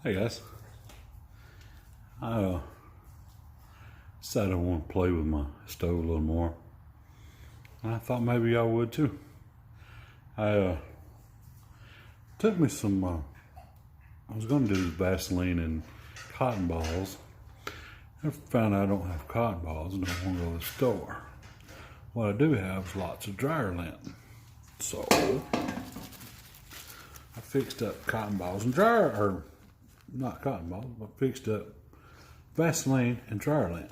Hey guys, I decided I want to play with my stove a little more. And I thought maybe y'all would too. I took me some, I was going to do Vaseline and cotton balls. I found out I don't have cotton balls and don't want to go to the store. What I do have is lots of dryer lint. So I fixed up cotton balls and not cotton balls, but fixed up Vaseline and dryer lint.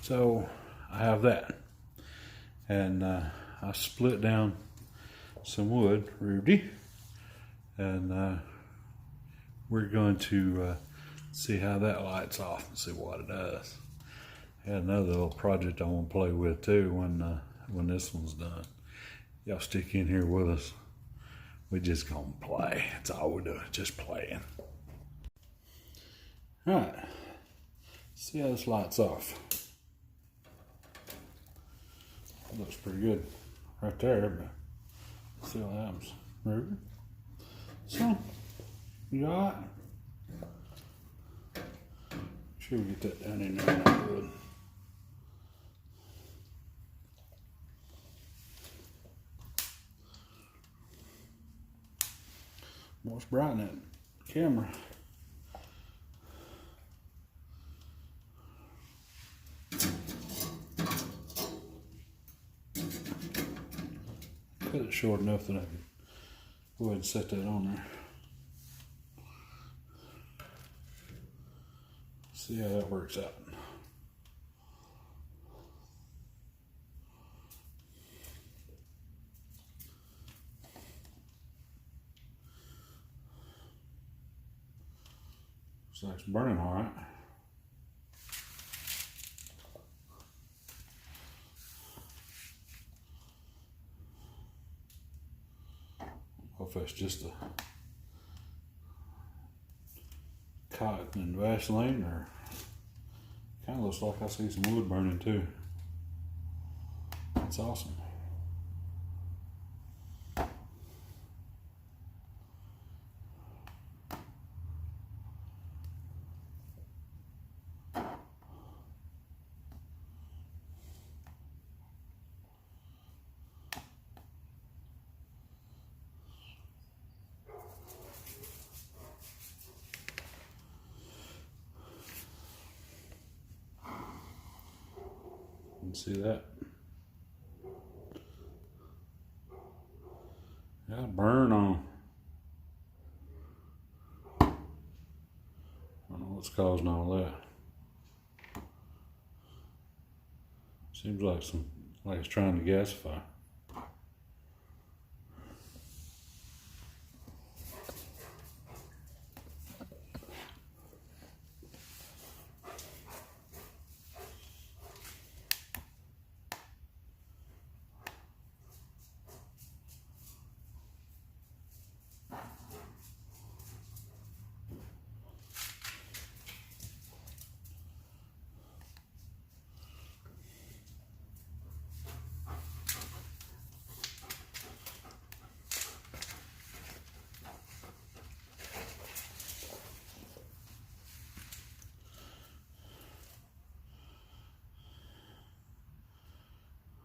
So I have that. And I split down some wood, Rudy, and we're going to see how that lights off and see what it does. I had another little project I want to play with too when this one's done. Y'all stick in here with us. We just gonna play. That's all we're doing, just playing. All right, see how this lights off. Looks pretty good right there, but let's see what happens. Ruby. So, you all right? Sure we get that down in there real good. What's brighten that camera? Cut it short enough that I can go ahead and set that on there. See how that works out. Looks like it's burning all right. I don't know if that's just a cotton and Vaseline, or kind of looks like I see some wood burning too. That's awesome. See that? Yeah, burn on. I don't know what's causing all that. Seems like it's trying to gasify.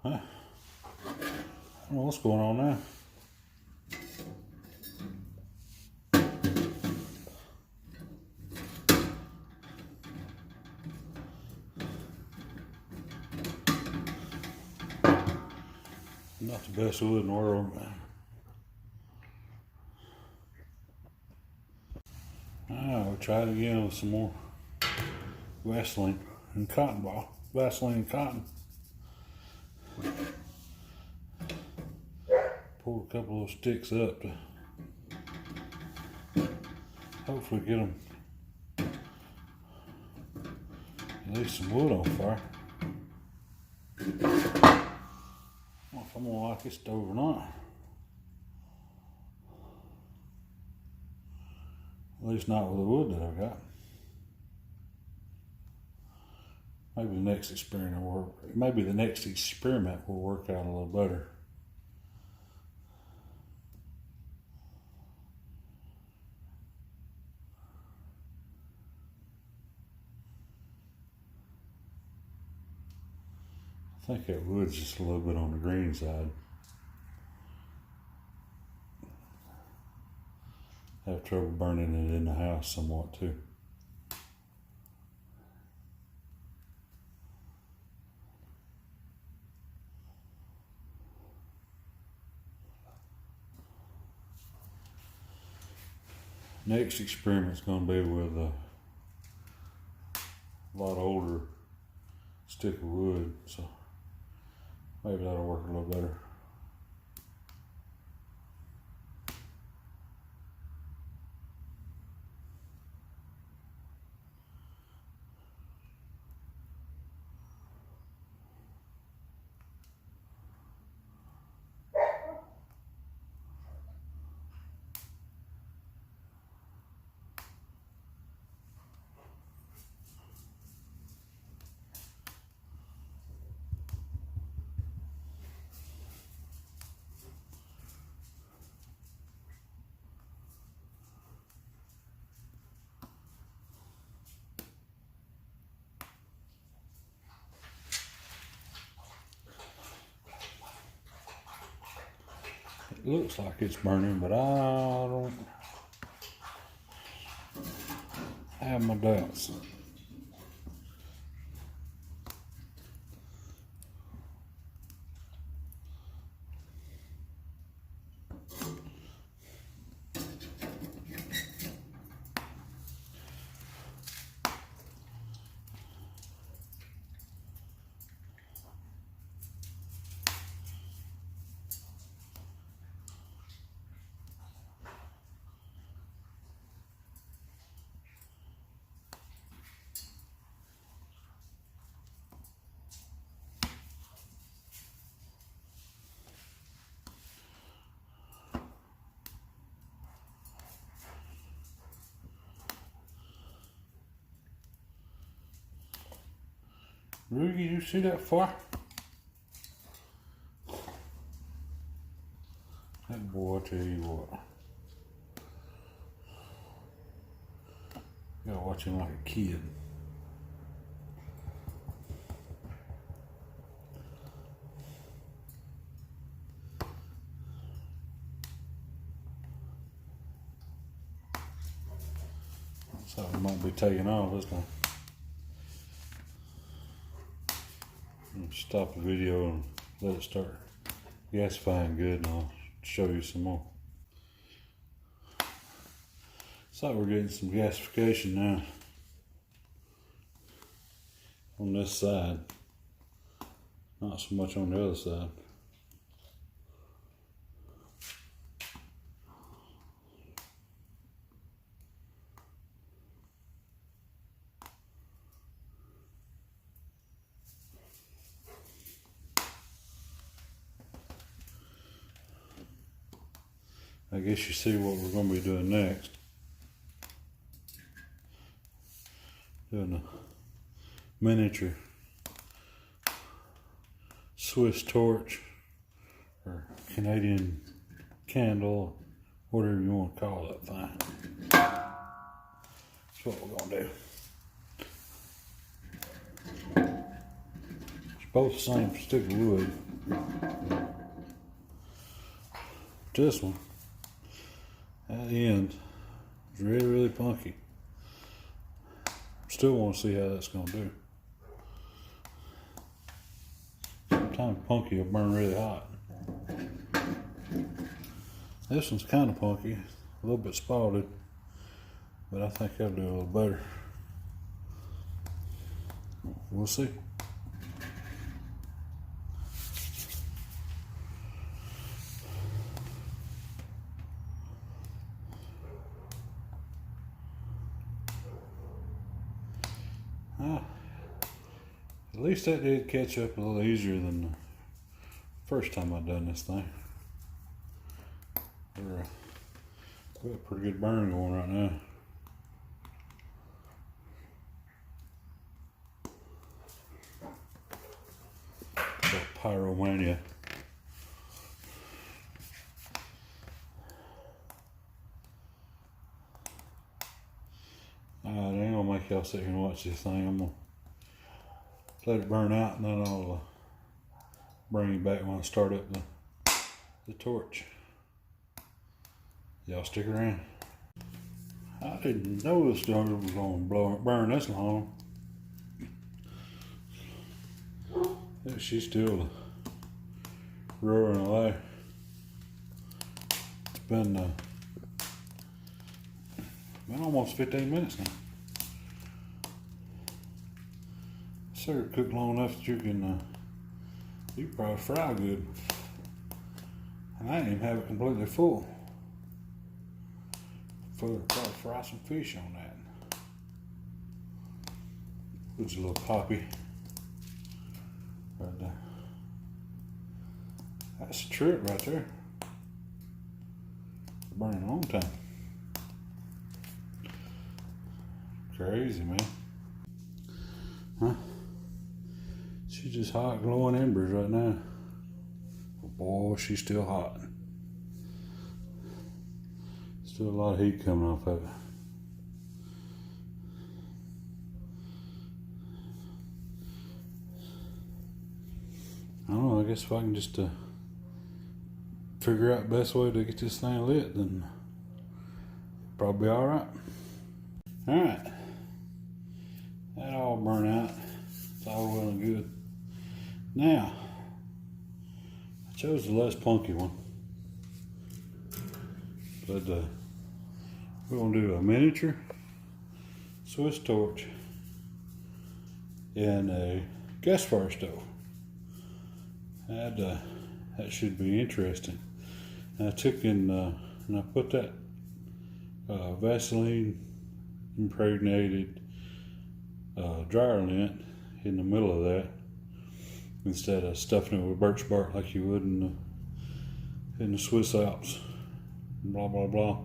Huh. I don't know what's going on now. Not the best wood in the world, man. We'll try it again with some more Vaseline and cotton ball. Vaseline and cotton. Pull a couple of sticks up to hopefully get them at least some wood on fire. I don't know if I'm gonna like this stove or not. At least not with the wood that I've got. Maybe the next experiment will work. Maybe the next experiment will work out a little better. think that wood's just a little bit on the green side. Have trouble burning it in the house somewhat too. Next experiment's going to be with a lot older stick of wood, so maybe that'll work a little better. It looks like it's burning, but I don't have my doubts. Rudy, you see that fire? That boy, I tell you what. You gotta watch him like a kid. So it might be taking off this time. Stop the video and let it start gasifying good, and I'll show you some more. So we're getting some gasification now on this side, not so much on the other side. I guess you see what we're going to be doing next. Doing a miniature Swiss torch or Canadian candle, whatever you want to call that thing. That's what we're going to do. It's both the same stick of wood. This one, at the end, is really, really punky. Still want to see how that's going to do. Sometimes punky will burn really hot. This one's kind of punky, a little bit spotted, but I think that'll do a little better. We'll see. At least that did catch up a little easier than the first time I done this thing. We got a pretty good burn going right now. Got pyromania. Alright, I ain't gonna make y'all sit here and watch this thing. I'm gonna let it burn out, and then I'll bring you back when I start up the torch. Y'all stick around. I didn't know the stove was going to burn this long. Yeah, she's still roaring away. It's been almost 15 minutes now. So it cooked long enough that you can probably fry good. And I didn't even have it completely full. Probably fry some fish on that. Put a little poppy. But that's a trip right there. Burning a long time. Crazy, man. Huh? She's just hot, glowing embers right now. But boy, she's still hot. Still a lot of heat coming off of it. I don't know, I guess if I can just figure out the best way to get this thing lit, then probably be alright. Alright. That all burnt out. It's all well and good. Now, I chose the less punky one. But we're going to do a miniature Swiss torch in a gasifier stove. That should be interesting. And I took and I put that Vaseline impregnated dryer lint in the middle of that instead of stuffing it with birch bark like you would in the Swiss Alps. Blah blah blah.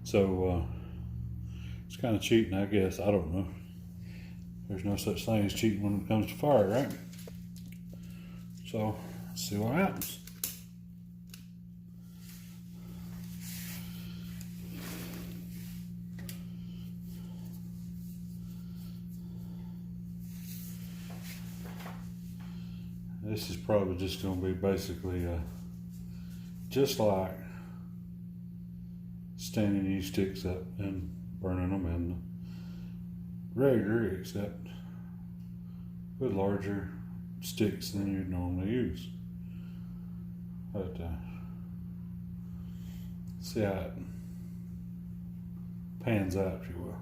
So it's kind of cheating, I guess. I don't know. There's no such thing as cheating when it comes to fire, right? So let's see what happens. This is probably just going to be basically just like standing these sticks up and burning them in the regular, except with larger sticks than you'd normally use. But see how it pans out, if you will.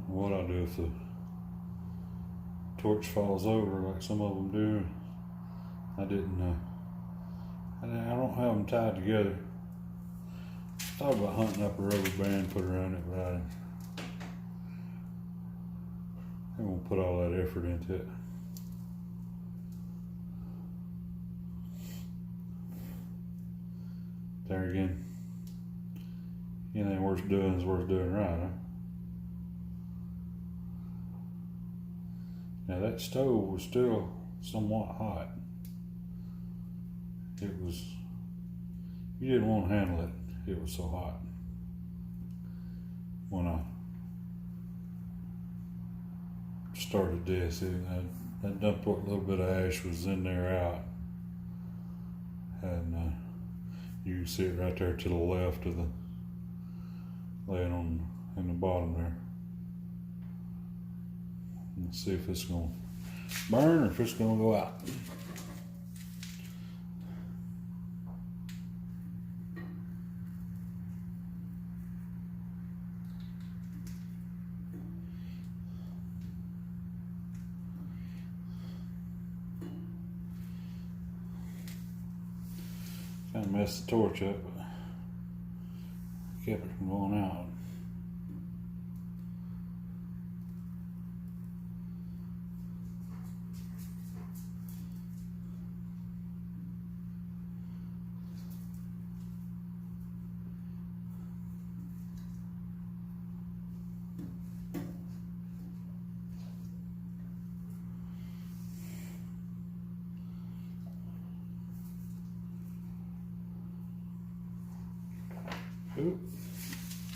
What I do if the torch falls over like some of them do, I don't have them tied together. I thought about hunting up a rubber band, put around it, but I won't put all that effort into it. There again, anything worth doing is worth doing right, huh? Now that stove was still somewhat hot. You didn't want to handle it. It was so hot. When I started this, I dumped what little bit of ash was in there out. And you can see it right there to the left of the, laying on in the bottom there. Let's see if it's going to burn or if it's going to go out. Kind of messed the torch up, but kept it from going out.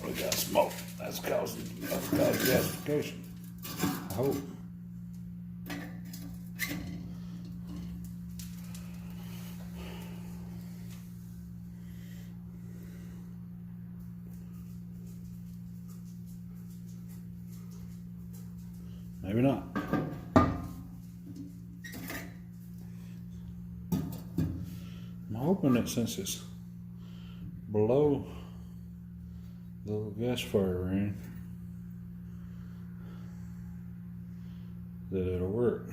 We got smoke. That's causing gasification. I hope. Maybe not. I'm hoping that since it's below the little gasifier ring, that it'll work.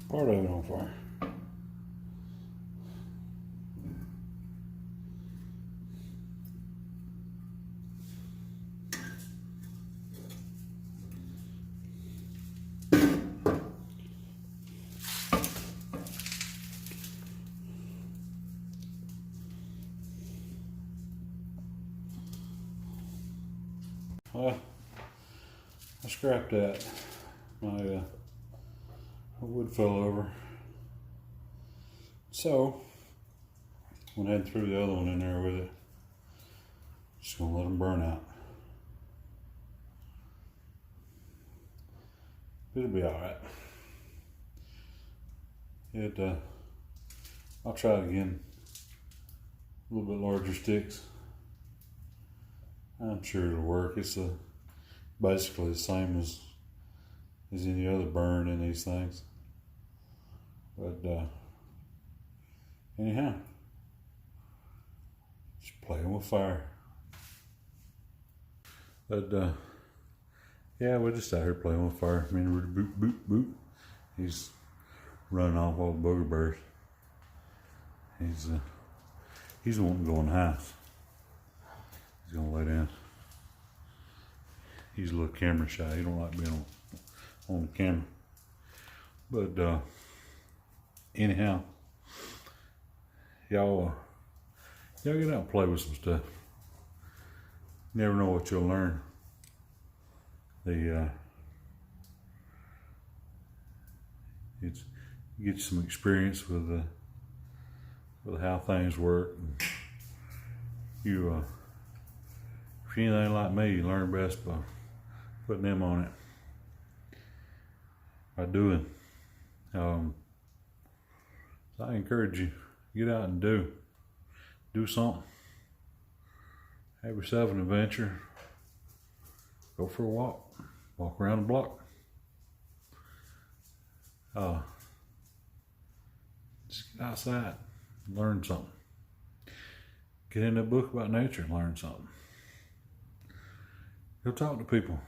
Part of it on fire. Well, I scrapped that. My wood fell over. So, went ahead and threw the other one in there with it. Just gonna let them burn out. It'll be alright. I'll try it again. A little bit larger sticks. I'm sure it'll work. It's basically the same as any other burn in these things. But anyhow, just playing with fire. But yeah, we're just out here playing with fire. I mean, boot, boot, boot. He's running off all the booger bears. He's wanting to go in the house. He's gonna lay down. He's a little camera shy. He don't like being on the camera. But anyhow, y'all get out and play with some stuff. You never know what you'll learn. You get some experience with how things work. If you're anything like me, you learn best by putting them on it. By doing. So I encourage you, get out and do something. Have yourself an adventure. Go for a walk around the block. Just get outside, learn something. Get in a book about nature and learn something. Go talk to people.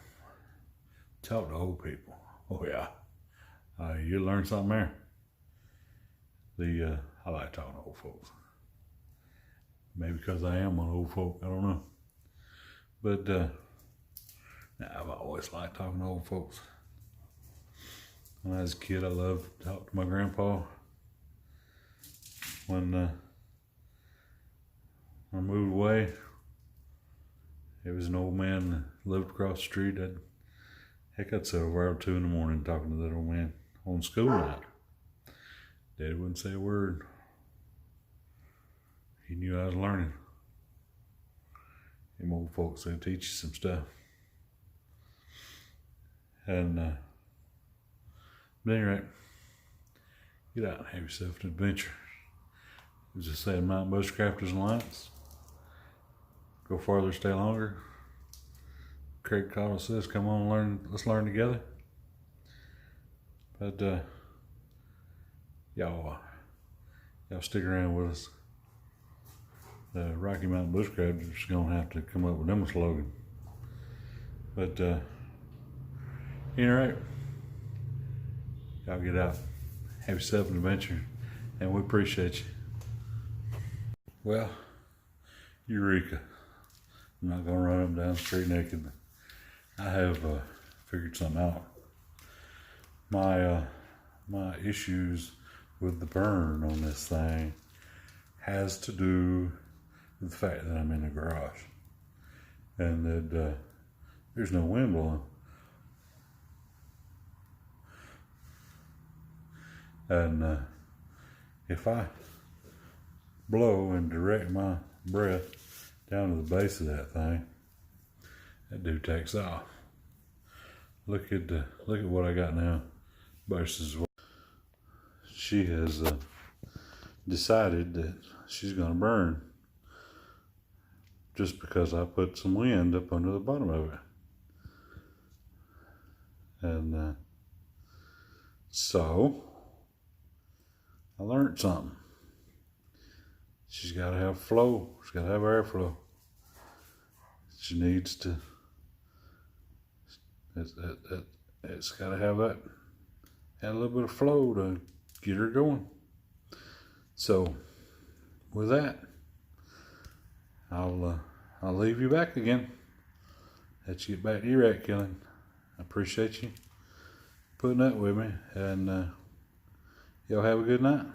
Talk to old people. Oh yeah, you'll learn something there. I like talking to old folks. Maybe because I am one old folk, I don't know. But I've always liked talking to old folks. When I was a kid, I loved to talk to my grandpa. When I moved away, there was an old man that lived across the street. I'd sit over there 2 in the morning talking to that old man on school night. Daddy wouldn't say a word. He knew I was learning. Them old folks, they'll teach you some stuff. And at any rate, get out and have yourself an adventure. As I say in Mountain Bushcrafters Alliance, go farther, stay longer. Craig Cottle says, come on, let's learn together. But y'all stick around with us. The Rocky Mountain Bushcrafters is gonna have to come up with them a slogan. But any rate, y'all get out, have yourself an adventure, and we appreciate you. Well, Eureka. I'm not gonna run up down the street naked. I have figured something out. My issues with the burn on this thing has to do with the fact that I'm in the garage and that there's no wind blowing. And if I blow and direct my breath down to the base of that thing, that dude takes off. Look at what I got now versus what she has decided that she's gonna burn just because I put some wind up under the bottom of it. And so I learned something. She's got to have flow. She's got to have airflow. She needs to. It's got to have that. Add a little bit of flow to get her going. So, with that, I'll leave you back again. Let you get back to your rat killing. I appreciate you putting up with me, and y'all have a good night.